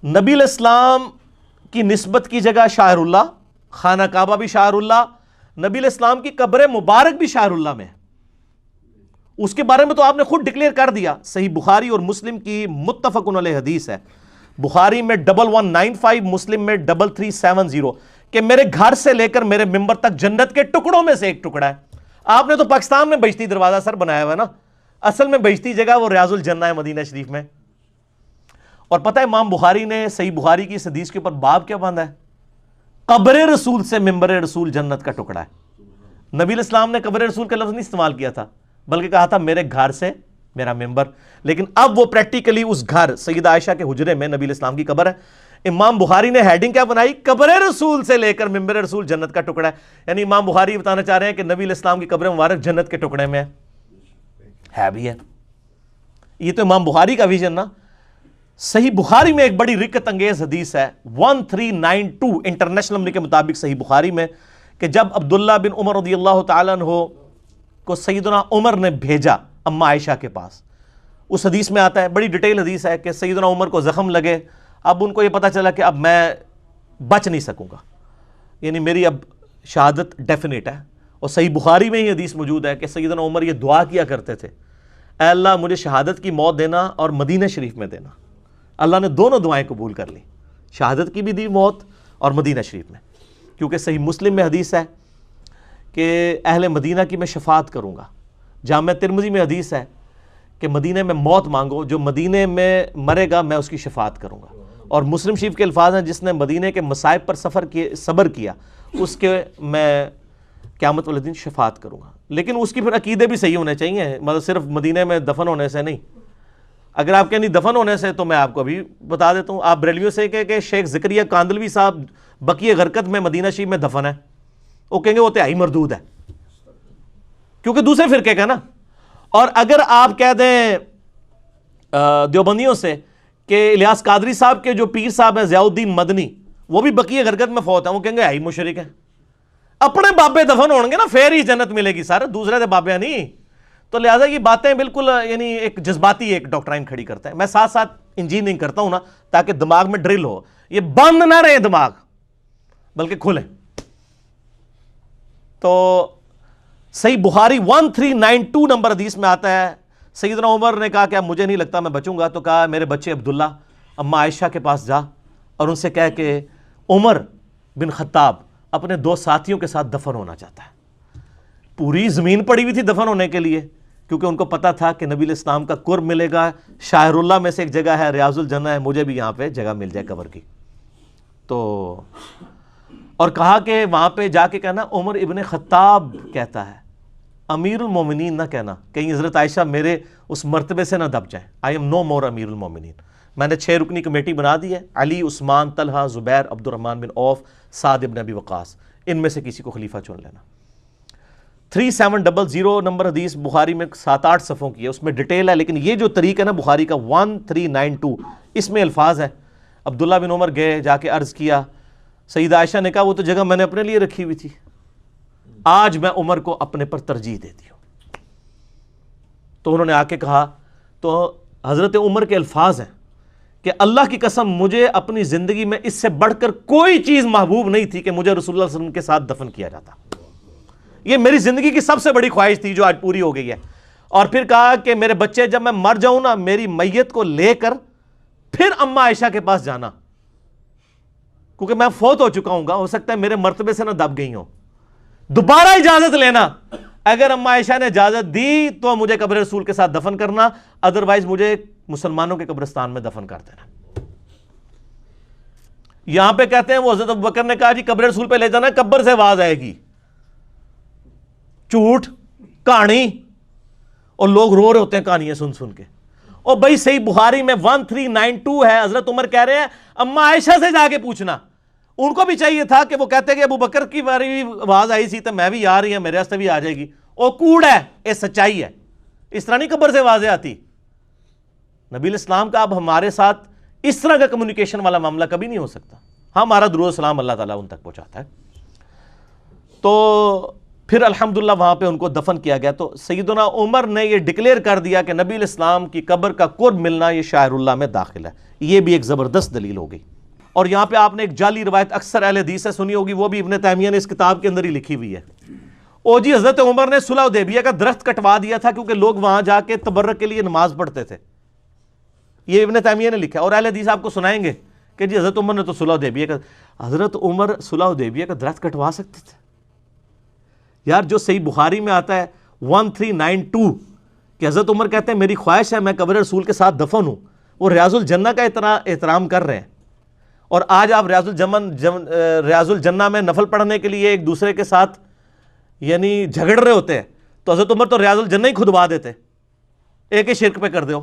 نبی علیہ السلام کی نسبت کی جگہ شاعر اللہ، خانہ کعبہ بھی شاعر اللہ، نبی علیہ السلام کی قبر مبارک بھی شاعر اللہ میں ہے. اس کے بارے میں تو آپ نے خود ڈکلیئر کر دیا. صحیح بخاری اور مسلم کی متفق علیہ حدیث ہے، بخاری میں 1195، مسلم میں 3370، کہ میرے گھر سے لے کر میرے ممبر تک جنت کے ٹکڑوں میں سے ایک ٹکڑا ہے. آپ نے تو پاکستان میں بہشتی دروازہ سر بنایا ہوا ہے نا، اصل میں بہشتی جگہ وہ ریاض الجنہ ہے مدینہ شریف میں. اور پتہ ہے امام بخاری نے صحیح بخاری کی اس حدیث کے اوپر باب کیا باندھا ہے؟ قبر رسول سے ممبر رسول جنت کا ٹکڑا ہے. نبی علیہ السلام نے قبر رسول کا لفظ نہیں استعمال کیا تھا، بلکہ کہا تھا میرے گھر سے میرا ممبر. لیکن اب وہ پریکٹیکلی اس گھر سیدہ عائشہ کے حجرے میں نبی علیہ السلام کی قبر ہے. امام بخاری نے ہیڈنگ کیا بنائی؟ قبر رسول سے لے کر ممبر رسول جنت کا ٹکڑا ہے. یعنی امام بخاری بتانا چاہ رہے ہیں کہ نبی علیہ السلام کی قبر مبارک جنت کے ٹکڑے میں ہے بھی ہے. یہ تو امام بخاری کا ویژن نا. صحیح بخاری میں ایک بڑی رکت انگیز حدیث ہے 1392 انٹرنیشنل نمبر کے مطابق صحیح بخاری میں، کہ جب عبداللہ بن عمر رضی اللہ تعالیٰ عنہ کو سیدنا عمر نے بھیجا اما عائشہ کے پاس. اس حدیث میں آتا ہے، بڑی ڈیٹیل حدیث ہے، کہ سیدنا عمر کو زخم لگے. اب ان کو یہ پتا چلا کہ اب میں بچ نہیں سکوں گا، یعنی میری اب شہادت ڈیفینیٹ ہے. اور صحیح بخاری میں یہ حدیث موجود ہے کہ سیدنا عمر یہ دعا کیا کرتے تھے، اے اللہ مجھے شہادت کی موت دینا اور مدینہ شریف میں دینا. اللہ نے دونوں دعائیں قبول کر لی، شہادت کی بھی دی موت اور مدینہ شریف میں. کیونکہ صحیح مسلم میں حدیث ہے کہ اہل مدینہ کی میں شفاعت کروں گا. جامع ترمذی میں حدیث ہے کہ مدینہ میں موت مانگو، جو مدینہ میں مرے گا میں اس کی شفاعت کروں گا. اور مسلم شریف کے الفاظ ہیں، جس نے مدینہ کے مصائب پر صبر کیا اس کے میں قیامت والے دن شفاعت کروں گا. لیکن اس کی پھر عقیدے بھی صحیح ہونے چاہیے، مطلب صرف مدینہ میں دفن ہونے سے نہیں. اگر آپ کہیں نہیں دفن ہونے سے، تو میں آپ کو ابھی بتا دیتا ہوں. آپ بریلویوں سے کہ شیخ زکریا کاندلوی صاحب بقیہ غرقد میں مدینہ شریف میں دفن ہے، وہ کہیں گے وہ تہائی مردود ہے، کیونکہ دوسرے فرقے کا نا. اور اگر آپ کہہ دیں دیوبندیوں سے کہ الیاس قادری صاحب کے جو پیر صاحب ہیں ضیاء الدین مدنی، وہ بھی بقیہ غرقد میں فوت ہیں، وہ کہیں گے ہائی مشرک ہے. اپنے بابے دفن ہوں گے نا پھر ہی جنت ملے گی سر، دوسرے دے بابے نہیں. تو لہٰذا یہ باتیں بالکل یعنی ایک جذباتی ایک ڈاکٹرائن کھڑی کرتا ہے. میں ساتھ ساتھ انجینئرنگ کرتا ہوں نا تاکہ دماغ میں ڈرل ہو، یہ بند نہ رہے دماغ بلکہ کھلے. تو صحیح بخاری 1392 نمبر حدیث میں آتا ہے، سیدنا عمر نے کہا کہ اب مجھے نہیں لگتا میں بچوں گا. تو کہا میرے بچے عبداللہ اما عائشہ کے پاس جا اور ان سے کہہ کہ عمر بن خطاب اپنے 2 ساتھیوں کے ساتھ دفن ہونا چاہتا ہے. پوری زمین پڑی ہوئی تھی دفن ہونے کے لیے، کیونکہ ان کو پتا تھا کہ نبی علیہ السلام کا قرب ملے گا. شاعر اللہ میں سے ایک جگہ ہے ریاض الجنہ ہے، مجھے بھی یہاں پہ جگہ مل جائے قبر کی. تو اور کہا کہ وہاں پہ جا کے کہنا عمر ابن خطاب کہتا ہے، امیر المومنین نہ کہنا، کہیں حضرت عائشہ میرے اس مرتبے سے نہ دب جائیں. آئی ایم نو مور امیر المومنین. میں نے 6 رکنی کمیٹی بنا دی ہے، علی، عثمان، طلحہ، زبیر، عبد الرحمن بن عوف، سعد ابن ابی وقاص، ان میں سے کسی کو خلیفہ چن لینا. 3700 نمبر حدیث بخاری میں 7-8 صفحوں کی ہے، اس میں ڈیٹیل ہے. لیکن یہ جو طریق ہے نا بخاری کا 1392، اس میں الفاظ ہے عبداللہ بن عمر گئے، جا کے عرض کیا. سیدہ عائشہ نے کہا وہ تو جگہ میں نے اپنے لیے رکھی ہوئی تھی، آج میں عمر کو اپنے پر ترجیح دیتی ہوں. تو انہوں نے آ کے کہا، تو حضرت عمر کے الفاظ ہیں کہ اللہ کی قسم مجھے اپنی زندگی میں اس سے بڑھ کر کوئی چیز محبوب نہیں تھی کہ مجھے رسول اللہ صلی اللہ علیہ وسلم کے ساتھ دفن کیا جاتا. یہ میری زندگی کی سب سے بڑی خواہش تھی جو آج پوری ہو گئی ہے. اور پھر کہا کہ میرے بچے جب میں مر جاؤں نا، میری میت کو لے کر پھر اما عائشہ کے پاس جانا، کیونکہ میں فوت ہو چکا ہوں گا، ہو سکتا ہے میرے مرتبے سے نہ دب گئی ہوں. دوبارہ اجازت لینا، اگر اما عائشہ نے اجازت دی تو مجھے قبر رسول کے ساتھ دفن کرنا، ادروائز مجھے مسلمانوں کے قبرستان میں دفن کر دینا. یہاں پہ کہتے ہیں وہ حضرت ابوبکر نے کہا جی قبر رسول پہ لے جانا، قبر سے آواز آئے گی. جھوٹ کہانی، اور لوگ رو رہے ہوتے ہیں کہانیاں سن سن کے. اور بھائی صحیح بخاری میں 1392 ہے، حضرت عمر کہہ رہے ہیں اما عائشہ سے جا کے پوچھنا. ان کو بھی چاہیے تھا کہ وہ کہتے کہ ابو بکر کی باری آواز آئی سی تو میں بھی آ رہی ہوں، میرے واسطے بھی آ جائے گی. وہ کوڑ ہے، یہ سچائی ہے. اس طرح نہیں قبر سے آوازیں آتی. نبی علیہ السلام کا اب ہمارے ساتھ اس طرح کا کمیونیکیشن والا معاملہ کبھی نہیں ہو سکتا. ہمارا درود و سلام اللہ تعالیٰ ان تک پہنچاتا ہے. تو پھر الحمدللہ وہاں پہ ان کو دفن کیا گیا. تو سیدنا عمر نے یہ ڈکلیئر کر دیا کہ نبی علیہ السلام کی قبر کا قرب ملنا یہ شاعر اللہ میں داخل ہے. یہ بھی ایک زبردست دلیل ہو گئی. اور یہاں پہ آپ نے ایک جعلی روایت اکثر اہل حدیث سے سنی ہوگی, وہ بھی ابن تیمیہ نے اس کتاب کے اندر ہی لکھی ہوئی ہے. او جی حضرت عمر نے صلح حدیبیہ کا درخت کٹوا دیا تھا کیونکہ لوگ وہاں جا کے تبرک کے لیے نماز پڑھتے تھے. یہ ابن تیمیہ نے لکھا. اور اہل حدیث آپ کو سنائیں گے کہ جی حضرت عمر نے تو صلح حدیبیہ کا, حضرت عمر صلح حدیبیہ کا درخت کٹوا سکتے تھے یار. جو صحیح بخاری میں آتا ہے 1392 کہ حضرت عمر کہتے ہیں میری خواہش ہے میں قبر رسول کے ساتھ دفن ہوں, وہ ریاض الجنہ کا احترام کر رہے ہیں. اور آج آپ ریاض الجنہ میں نفل پڑھنے کے لیے ایک دوسرے کے ساتھ یعنی جھگڑ رہے ہوتے ہیں, تو حضرت عمر تو ریاض الجنہ ہی کھدوا دیتے, ایک ہی شرک پہ کر دو.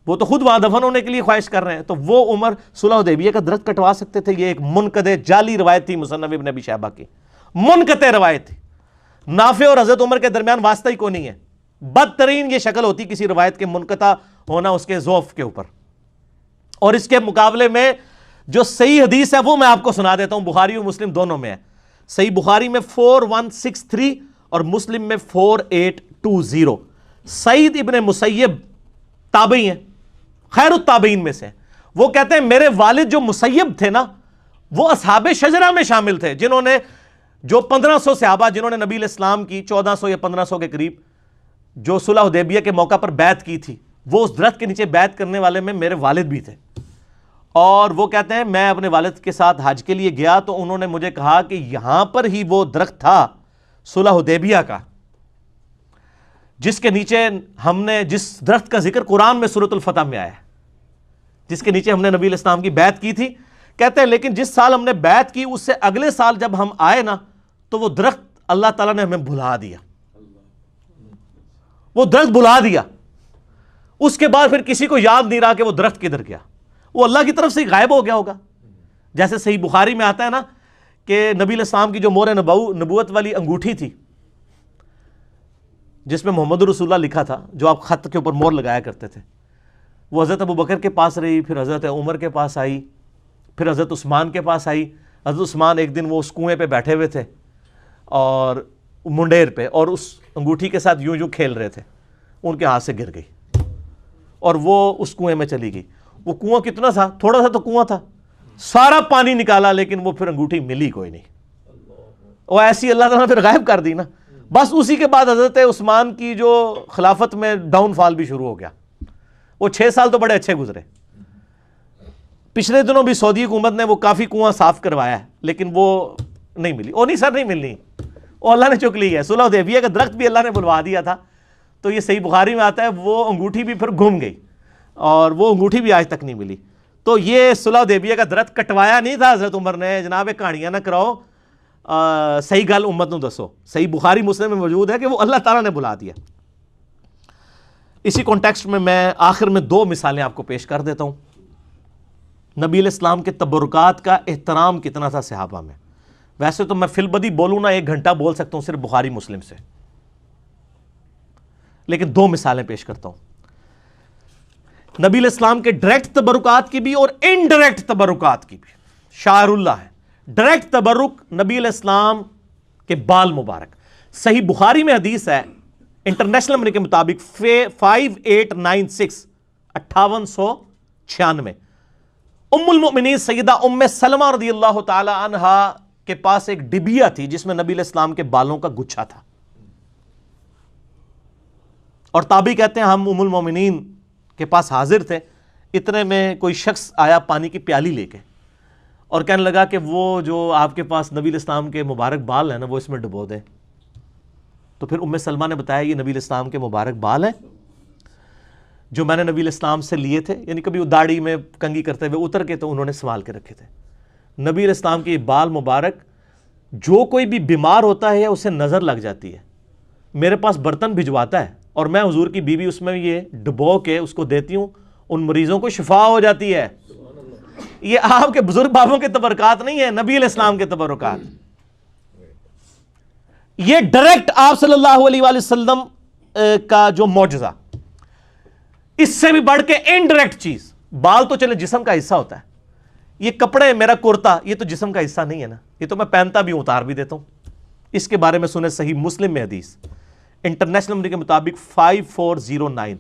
وہ تو خود وہاں دفن ہونے کے لیے خواہش کر رہے ہیں. تو وہ عمر صلح حدیبیہ کا درخت کٹوا سکتے تھے. یہ ایک منقطع جعلی روایت تھی مصنف ابن ابی شیبہ کی, منقطع روایت تھی. نافع اور حضرت عمر کے درمیان واسطہ ہی کوئی نہیں ہے. بدترین یہ شکل ہوتی کسی روایت کے منقطع ہونا اس کے ضعف کے اوپر. اور اس کے مقابلے میں جو صحیح حدیث ہے وہ میں آپ کو سنا دیتا ہوں, بخاری اور مسلم دونوں میں ہے. صحیح بخاری میں 4163 اور مسلم میں 4820. سعید ابن مسیب تابعی ہیں, خیر التابعین میں سے. وہ کہتے ہیں میرے والد جو مسیب تھے نا وہ اصحاب شجرہ میں شامل تھے, جنہوں نے جو 1500 صحابہ جنہوں نے نبی علیہ السلام کی 1400 یا 1500 کے قریب جو صلح حدیبیہ کے موقع پر بیعت کی تھی, وہ اس درخت کے نیچے بیعت کرنے والے میں میرے والد بھی تھے. اور وہ کہتے ہیں میں اپنے والد کے ساتھ حج کے لیے گیا تو انہوں نے مجھے کہا کہ یہاں پر ہی وہ درخت تھا صلح حدیبیہ کا جس کے نیچے ہم نے, جس درخت کا ذکر قرآن میں سورۃ الفتح میں آیا ہے, جس کے نیچے ہم نے نبی علیہ السلام کی بیعت کی تھی. کہتے ہیں لیکن جس سال ہم نے بیعت کی اس سے اگلے سال جب ہم آئے نا تو وہ درخت اللہ تعالیٰ نے ہمیں بھلا دیا, وہ درخت بھلا دیا. اس کے بعد پھر کسی کو یاد نہیں رہا کہ وہ درخت کدھر گیا, وہ اللہ کی طرف سے غائب ہو گیا ہوگا. جیسے صحیح بخاری میں آتا ہے نا کہ نبی علیہ السلام کی جو مہر نبوت والی انگوٹھی تھی جس میں محمد رسول اللہ لکھا تھا, جو آپ خط کے اوپر مہر لگایا کرتے تھے, وہ حضرت ابو بکر کے پاس رہی, پھر حضرت عمر کے پاس آئی, پھر حضرت عثمان کے پاس آئی. حضرت عثمان ایک دن وہ اس کنویں پہ بیٹھے ہوئے تھے اور منڈیر پہ, اور اس انگوٹھی کے ساتھ یوں کھیل رہے تھے, ان کے ہاتھ سے گر گئی اور وہ اس کنویں میں چلی گئی. وہ کنواں کتنا تھا, تھوڑا سا تو کنواں تھا, سارا پانی نکالا لیکن وہ پھر انگوٹھی ملی کوئی نہیں. وہ ایسی اللہ تعالیٰ نے پھر غائب کر دی نا. بس اسی کے بعد حضرت عثمان کی جو خلافت میں ڈاؤن فال بھی شروع ہو گیا. وہ 6 سال تو بڑے اچھے گزرے. پچھلے دنوں بھی سعودی حکومت نے وہ کافی کنواں صاف کروایا ہے لیکن وہ نہیں ملی. وہ نہیں سر, نہیں ملنی, وہ اللہ نے چک لی ہے. صلح حدیبیہ کا درخت بھی اللہ نے بلوا دیا تھا. تو یہ صحیح بخاری میں آتا ہے وہ انگوٹھی بھی پھر گم گئی اور وہ انگوٹھی بھی آج تک نہیں ملی. تو یہ صلح حدیبیہ کا درخت کٹوایا نہیں تھا حضرت عمر نے. جناب کہانیاں نہ کراؤ, صحیح گل امت نو دسو. صحیح بخاری مسلم میں موجود ہے کہ وہ اللہ تعالیٰ نے بلا دیا. اسی کانٹیکسٹ میں آخر میں 2 مثالیں آپ کو پیش کر دیتا ہوں. نبی علیہ السلام کے تبرکات کا احترام کتنا تھا صحابہ میں. ویسے تو میں فی البدی بولوں نا 1 گھنٹہ بول سکتا ہوں صرف بخاری مسلم سے, لیکن 2 مثالیں پیش کرتا ہوں. نبی علیہ السلام کے ڈائریکٹ تبرکات کی بھی اور انڈائریکٹ تبرکات کی بھی. شاعر اللہ ہے. ڈائریکٹ تبرک نبی علیہ السلام کے بال مبارک. صحیح بخاری میں حدیث ہے انٹرنیشنل نمبر کے مطابق 5896 5896. ام المؤمنین سیدہ ام سلمہ رضی اللہ تعالی عنہا کے پاس ایک ڈبیا تھی جس میں نبی علیہ السلام کے بالوں کا گچھا تھا. اور تابعی کہتے ہیں ہم ام المؤمنین کے پاس حاضر تھے, اتنے میں کوئی شخص آیا پانی کی پیالی لے کے اور کہنے لگا کہ وہ جو آپ کے پاس نبی علیہ السلام کے مبارک بال ہیں نا وہ اس میں ڈبو دے. تو پھر ام سلمہ نے بتایا یہ نبی علیہ السلام کے مبارک بال ہیں جو میں نے نبی علیہ السلام سے لیے تھے, یعنی کبھی وہ داڑھی میں کنگھی کرتے ہوئے اتر کے تو انہوں نے سنبھال کے رکھے تھے. نبی علیہ السلام کے بال مبارک جو کوئی بھی بیمار ہوتا ہے اسے نظر لگ جاتی ہے, میرے پاس برتن بھجواتا ہے اور میں حضور کی بیوی اس میں یہ ڈبو کے اس کو دیتی ہوں, ان مریضوں کو شفا ہو جاتی ہے. یہ آپ کے بزرگ بابوں کے تبرکات نہیں ہے, نبی علیہ السلام کے تبرکات. یہ ڈائریکٹ آپ صلی اللہ علیہ وآلہ وسلم کا جو معجزہ. اس سے بھی بڑھ کے انڈائریکٹ چیز, بال تو چلے جسم کا حصہ ہوتا ہے, یہ کپڑے میرا کرتا یہ تو جسم کا حصہ نہیں ہے نا, یہ تو میں پہنتا بھی ہوں اتار بھی دیتا ہوں, اس کے بارے میں سنیں صحیح مسلم میں حدیث انٹرنیشنل نمبر کے مطابق 5409.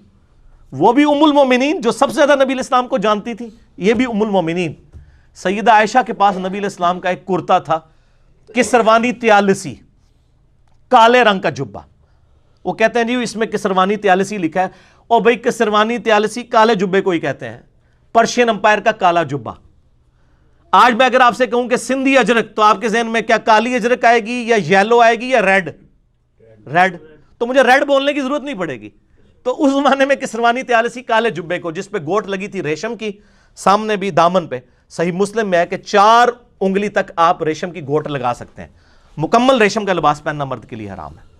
وہ بھی ام المومنین جو سب سے زیادہ نبی علیہ السلام کو جانتی تھی, یہ بھی ام المومنین سیدہ عائشہ کے پاس نبی علیہ السلام کا ایک کرتا تھا کسروانی طیالسی, کالے رنگ کا جبہ. وہ کہتے ہیں جی اس میں کسروانی طیالسی لکھا ہے, اور بھائی کسروانی طیالسی کالے جبے کو ہی کہتے ہیں, پرشین امپائر کا کالا جبہ. آج میں اگر آپ سے کہوں کہ سندھی اجرک, تو آپ کے ذہن میں کیا کالی اجرک آئے گی یا یلو آئے گی یا ریڈ؟ ریڈ. تو مجھے ریڈ بولنے کی ضرورت نہیں پڑے گی. تو اس زمانے میں کسروانی طیالسی کالے جبے کو, جس پہ گوٹ لگی تھی ریشم کی, سامنے بھی دامن پہ, صحیح مسلم میں ہے کہ 4 انگلی تک آپ ریشم کی گوٹ لگا سکتے ہیں. مکمل ریشم کا لباس پہننا مرد کے لیے حرام ہے.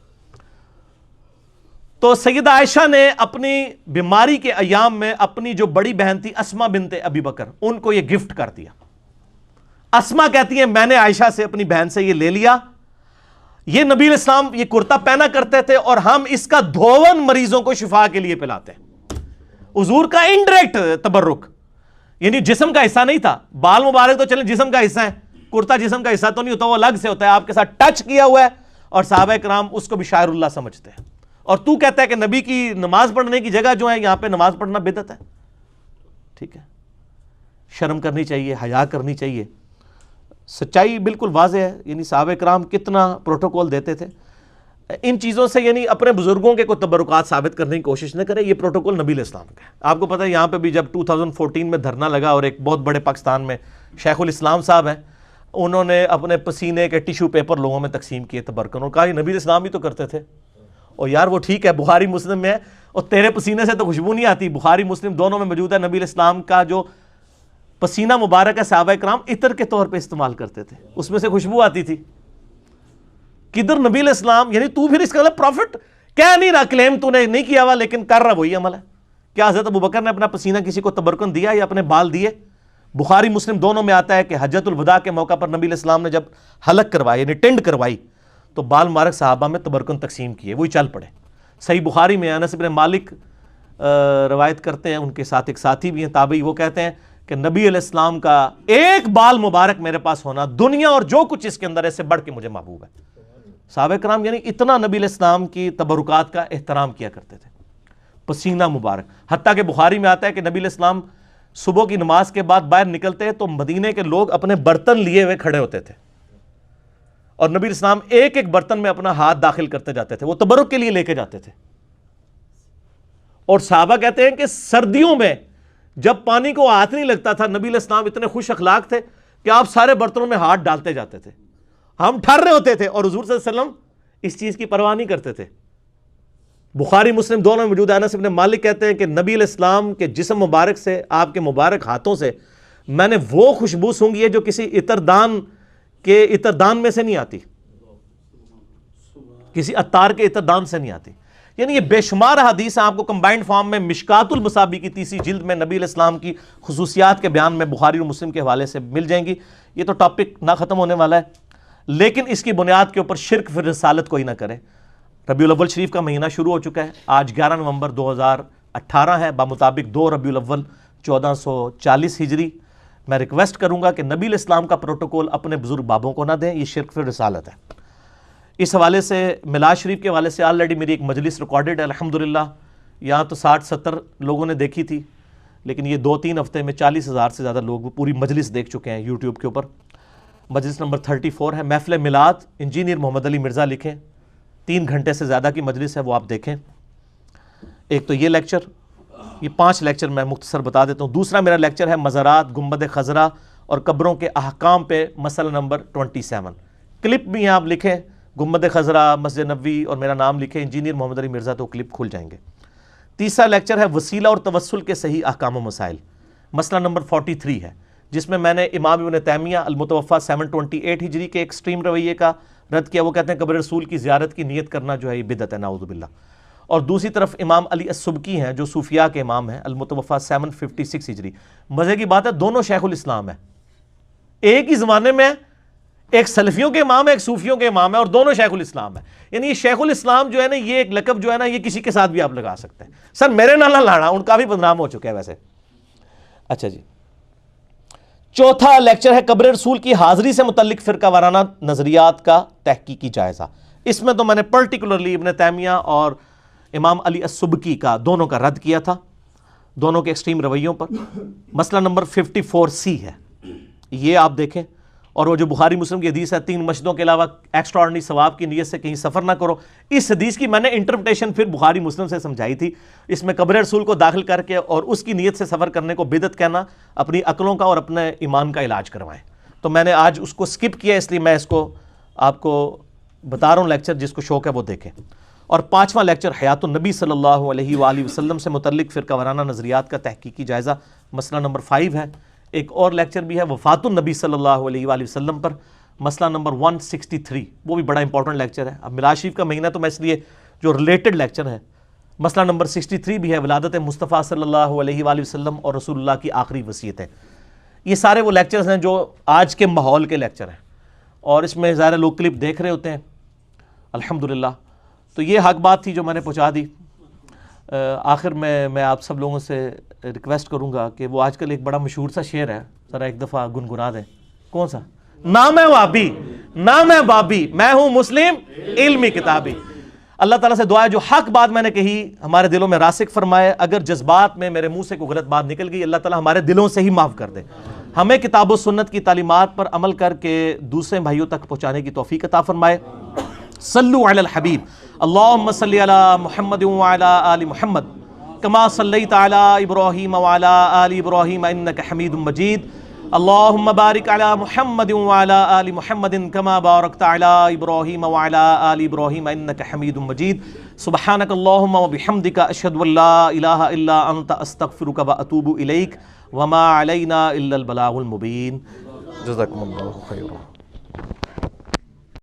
تو سیدہ عائشہ نے اپنی بیماری کے ایام میں اپنی جو بڑی بہن تھی اسما بنت ابی بکر, ان کو یہ گفٹ کر دیا. اسما کہتی ہیں میں نے عائشہ سے اپنی بہن سے یہ لے لیا, یہ نبی علیہ السلام یہ کرتا پہنا کرتے تھے اور ہم اس کا دھون مریضوں کو شفا کے لیے پلاتے ہیں. حضور کا انڈائریکٹ تبرک, یعنی جسم کا حصہ نہیں تھا. بال مبارک تو چلیں جسم کا حصہ ہے, کرتا جسم کا حصہ تو نہیں ہوتا, وہ الگ سے ہوتا ہے, آپ کے ساتھ ٹچ کیا ہوا ہے, اور صحابہ کرام اس کو بھی شاعر اللہ سمجھتے ہیں. اور تو کہتا ہے کہ نبی کی نماز پڑھنے کی جگہ جو ہے یہاں پہ نماز پڑھنا بدعت ہے. ٹھیک ہے, شرم کرنی چاہیے, حیا کرنی چاہیے. سچائی بالکل واضح ہے, یعنی صحابہ کرام کتنا پروٹوکول دیتے تھے. ان چیزوں سے یعنی اپنے بزرگوں کے کوئی تبرکات ثابت کرنے کی کوشش نہ کرے. یہ پروٹوکول نبی علیہ السلام کا ہے. آپ کو پتہ ہے یہاں پہ بھی جب 2014 میں دھرنا لگا اور ایک بہت بڑے پاکستان میں شیخ الاسلام صاحب ہیں, انہوں نے اپنے پسینے کے ٹیشو پیپر لوگوں میں تقسیم کیے تبرکن, اور کہا یہ نبی علیہ السلام ہی تو کرتے تھے. اور یار وہ ٹھیک ہے بخاری مسلم میں ہے, اور تیرے پسینے سے تو خوشبو نہیں آتی. بخاری مسلم دونوں میں موجود ہے نبی علیہ السلام کا جو پسینہ مبارک ہے صحابہ کرام عطر کے طور پہ استعمال کرتے تھے, اس میں سے خوشبو آتی تھی. کدھر نبی علیہ السلام, یعنی تو پھر اس کا پروفٹ کیا نہیں رہا, کلیم تو نے نہیں کیا ہوا لیکن کر رہا وہی عمل ہے. کیا حضرت ابوبکر نے اپنا پسینہ کسی کو تبرکن دیا یا اپنے بال دیے؟ بخاری مسلم دونوں میں آتا ہے کہ حجۃ الوداع کے موقع پر نبی علیہ السلام نے جب حلق کروائی یعنی ٹینڈ کروائی تو بال مبارک صحابہ میں تبرکن تقسیم کیے, وہی چل پڑے. صحیح بخاری میں انس بن مالک روایت کرتے ہیں, ان کے ساتھ ایک ساتھی بھی ہیں تابعی, وہ کہتے ہیں کہ نبی علیہ السلام کا ایک بال مبارک میرے پاس ہونا دنیا اور جو کچھ اس کے اندر ہے سے بڑھ کے مجھے محبوب ہے. صحابہ کرام یعنی اتنا نبی علیہ السلام کی تبرکات کا احترام کیا کرتے تھے. پسینہ مبارک, حتیٰ کہ بخاری میں آتا ہے کہ نبی علیہ السلام صبح کی نماز کے بعد باہر نکلتے تو مدینے کے لوگ اپنے برتن لیے ہوئے کھڑے ہوتے تھے, اور نبی علیہ السلام ایک ایک برتن میں اپنا ہاتھ داخل کرتے جاتے تھے, وہ تبرک کے لیے لے کے جاتے تھے. اور صحابہ کہتے ہیں کہ سردیوں میں جب پانی کو ہاتھ نہیں لگتا تھا, نبی علیہ السلام اتنے خوش اخلاق تھے کہ آپ سارے برتنوں میں ہاتھ ڈالتے جاتے تھے. ہم ٹھہر رہے ہوتے تھے اور حضور صلی اللہ علیہ وسلم اس چیز کی پرواہ نہیں کرتے تھے. بخاری مسلم دونوں میں موجود ہے. انس بن مالک کہتے ہیں کہ نبی علیہ السلام کے جسم مبارک سے, آپ کے مبارک ہاتھوں سے میں نے وہ خوشبو سونگھی ہے جو کسی عطردان کے عطردان میں سے نہیں آتی, کسی عطار کے عطردان سے نہیں آتی. یعنی یہ بے شمار حدیث ہیں, آپ کو کمبائنڈ فارم میں مشکات المصابیح کی 3ری جلد میں نبی علیہ السلام کی خصوصیات کے بیان میں بخاری اور مسلم کے حوالے سے مل جائیں گی. یہ تو ٹاپک نہ ختم ہونے والا ہے, لیکن اس کی بنیاد کے اوپر شرک فی رسالت کوئی نہ کرے. ربیع الاول شریف کا مہینہ شروع ہو چکا ہے, آج 11 نومبر 2018 ہے, بمطابق 2 ربیع الاول 1440 ہجری. میں ریکویسٹ کروں گا کہ نبی علیہ السلام کا پروٹوکول اپنے بزرگ بابوں کو نہ دیں, یہ شرک فی رسالت ہے. اس حوالے سے میلاد شریف کے حوالے سے آلریڈی میری ایک مجلس ریکارڈڈ ہے الحمدللہ. یہاں تو 60-70 لوگوں نے دیکھی تھی, لیکن یہ 2-3 ہفتے میں 40,000 سے زیادہ لوگ پوری مجلس دیکھ چکے ہیں یوٹیوب کے اوپر. مجلس نمبر 34 ہے, محفل میلاد, انجینئر محمد علی مرزا لکھیں, 3 گھنٹے سے زیادہ کی مجلس ہے, وہ آپ دیکھیں. ایک تو یہ لیکچر, یہ 5 لیکچر میں مختصر بتا دیتا ہوں. دوسرا میرا لیکچر ہے مزارات, گنبد خضرا اور قبروں کے احکام پہ, مسئلہ نمبر 27. کلپ بھی ہیں, آپ لکھیں گنبد خضرا, مسجد نبوی اور میرا نام لکھیں انجینئر محمد علی مرزا, تو کلپ کھل جائیں گے. تیسرا لیکچر ہے وسیلہ اور توسل کے صحیح احکام و مسائل, مسئلہ نمبر 43 ہے, جس میں میں نے امام ابن تیمیہ المتوفیٰ 728 ہجری کے ایکسٹریم رویے کا رد کیا. وہ کہتے ہیں قبر رسول کی زیارت کی نیت کرنا جو ہے یہ بدعت ہے, نعوذ باللہ. اور دوسری طرف امام علی السبکی ہیں جو صوفیاء کے امام ہیں, المتوفیٰ 756 ہجری. مزے کی بات ہے دونوں شیخ الاسلام ہیں, ایک ہی زمانے میں ایک سلفیوں کے امام ہے, ایک صوفیوں کے امام ہے, اور دونوں شیخ الاسلام ہیں. یعنی یہ شیخ الاسلام جو ہے نا, یہ ایک لقب جو ہے نا, یہ کسی کے ساتھ بھی آپ لگا سکتے ہیں. سر میرے نال لانا, ان کا بھی بدنام ہو چکا ہے ویسے. اچھا جی, چوتھا لیکچر ہے قبر رسول کی حاضری سے متعلق فرقہ وارانہ نظریات کا تحقیقی جائزہ. اس میں تو میں نے پرٹیکولرلی ابن تیمیہ اور امام علی السبکی کا دونوں کا رد کیا تھا، دونوں کے ایکسٹریم رویوں پر. مسئلہ نمبر 54C ہے، یہ آپ دیکھیں. اور وہ جو بخاری مسلم کی حدیث ہے 3 مسجدوں کے علاوہ ایکسٹراڈنری ثواب کی نیت سے کہیں سفر نہ کرو، اس حدیث کی میں نے انٹرپریٹیشن پھر بخاری مسلم سے سمجھائی تھی. اس میں قبر رسول کو داخل کر کے اور اس کی نیت سے سفر کرنے کو بدعت کہنا اپنی عقلوں کا اور اپنے ایمان کا علاج کروائیں. تو میں نے آج اس کو سکپ کیا، اس لیے میں اس کو آپ کو بتا رہا ہوں لیکچر، جس کو شوق ہے وہ دیکھیں. اور 5واں لیکچر حیات النبی صلی اللہ علیہ وآلہ وسلم سے متعلق فرقہ وارانہ نظریات کا تحقیقی جائزہ، مسئلہ نمبر 5 ہے. ایک اور لیکچر بھی ہے وفات النبی صلی اللہ علیہ وآلہ وسلم پر، مسئلہ نمبر 163، وہ بھی بڑا امپورٹنٹ لیکچر ہے. اب میلاد شریف کا مہینہ تو میں اس لیے جو ریلیٹڈ لیکچر ہے. مسئلہ نمبر 63 بھی ہے ولادت مصطفیٰ صلی اللہ علیہ وآلہ وسلم اور رسول اللہ کی آخری وصیت ہے. یہ سارے وہ لیکچرز ہیں جو آج کے ماحول کے لیکچر ہیں، اور اس میں ظاہر لوگ کلپ دیکھ رہے ہوتے ہیں الحمدللہ. تو یہ حق بات تھی جو میں نے پہنچا دی. آخر میں آپ سب لوگوں سے ریکویسٹ کروں گا کہ وہ آج کل ایک بڑا مشہور سا شعر ہے، ذرا ایک دفعہ گنگنا دیں. کون سا؟ نہ میں وابی نہ میں بابی، میں ہوں مسلم علمی کتابی. اللہ تعالیٰ سے دعا ہے جو حق بات میں نے کہی ہمارے دلوں میں راسخ فرمائے. اگر جذبات میں میرے منہ سے کوئی غلط بات نکل گئی، اللہ تعالیٰ ہمارے دلوں سے ہی معاف کر دے. ہمیں کتاب و سنت کی تعلیمات پر عمل کر کے دوسرے بھائیوں تک پہنچانے کی توفیق عطا فرمائے. صلو علی الحبیب، اللہم صلی علی محمد وعلی آل محمد کما صلیت علی ابراہیم وعلی آل ابراہیم انک حمید مجید. اللہم بارک علی محمد وعلی آل محمد کما بارکت علی ابراہیم وعلی آل ابراہیم انک حمید مجید. سبحانک اللہم وبحمدک، اشہد ان لا الہ الا انت، استغفرک واتوب الیک، وما علینا الا البلاغ المبین. جزاکم اللہ خیرا.